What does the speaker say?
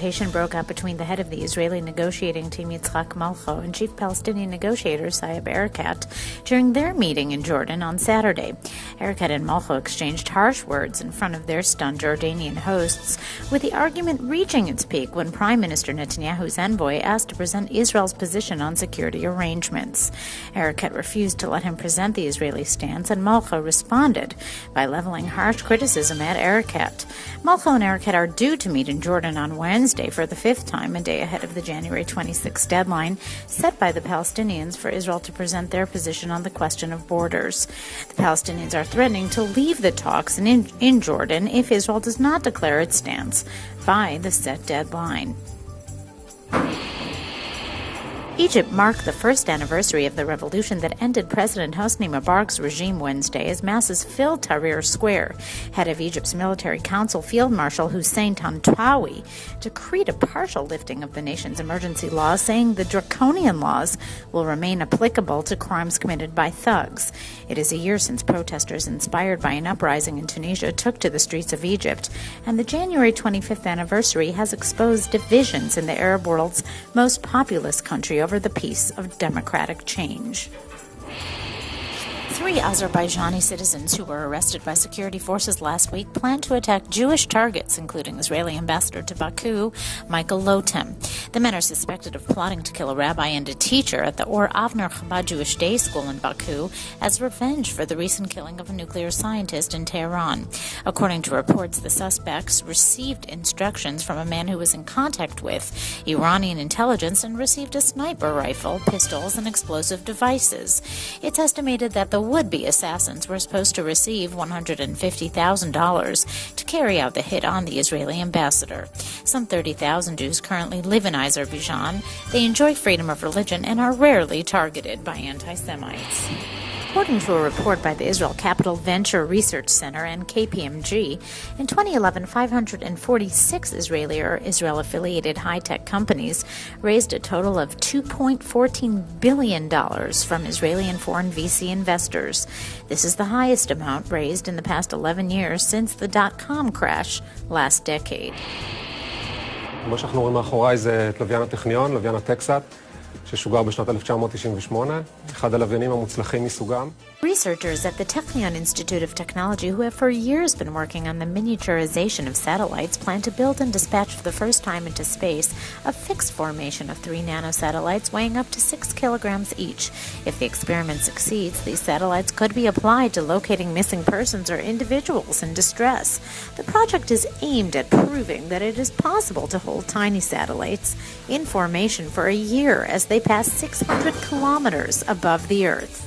confrontation broke out between the head of the Israeli negotiating team, Yitzhak Malcho, and chief Palestinian negotiator, Saeb Erekat, during their meeting in Jordan on Saturday. Erekat and Malcho exchanged harsh words in front of their stunned Jordanian hosts, with the argument reaching its peak when Prime Minister Netanyahu's envoy asked to present Israel's position on security arrangements. Erekat refused to let him present the Israeli stance, and Malcho responded by leveling harsh criticism at Erekat. Malcho and Erekat are due to meet in Jordan on Wednesday for the fifth time, a day ahead of the January 26 deadline set by the Palestinians for Israel to present their position on the question of borders. The Palestinians are threatening to leave the talks in Jordan if Israel does not declare its stance by the set deadline. Egypt marked the first anniversary of the revolution that ended President Hosni Mubarak's regime Wednesday as masses filled Tahrir Square. Head of Egypt's military council, Field Marshal Hussein Tantawi, decreed a partial lifting of the nation's emergency laws, saying the draconian laws will remain applicable to crimes committed by thugs. It is a year since protesters inspired by an uprising in Tunisia took to the streets of Egypt, and the January 25th anniversary has exposed divisions in the Arab world's most populous country over the peace of democratic change. 3 Azerbaijani citizens who were arrested by security forces last week plan to attack Jewish targets, including Israeli ambassador to Baku, Michael Lotem. The men are suspected of plotting to kill a rabbi and a teacher at the Or Avner Chabad Jewish Day School in Baku as revenge for the recent killing of a nuclear scientist in Tehran. According to reports, the suspects received instructions from a man who was in contact with Iranian intelligence and received a sniper rifle, pistols, and explosive devices. It's estimated that the would-be assassins were supposed to receive $150,000 to carry out the hit on the Israeli ambassador. Some 30,000 Jews currently live in Azerbaijan. They enjoy freedom of religion and are rarely targeted by anti-Semites. According to a report by the Israel Capital Venture Research Center and KPMG, in 2011, 546 Israeli or Israel-affiliated high-tech companies raised a total of $2.14 billion from Israeli and foreign VC investors. This is the highest amount raised in the past 11 years since the dot-com crash last decade. מה שאנחנו רואים מאחוריי זה את לוויין הטכניון, לוויין הטקסט, ששוגר בשנת 1998, אחד הלוויינים המוצלחים מסוגם. Researchers at the Technion Institute of Technology, who have for years been working on the miniaturization of satellites, plan to build and dispatch for the first time into space a fixed formation of 3 nanosatellites weighing up to 6 kilograms each. If the experiment succeeds, these satellites could be applied to locating missing persons or individuals in distress. The project is aimed at proving that it is possible to hold tiny satellites in formation for a year as they pass 600 kilometers above the Earth.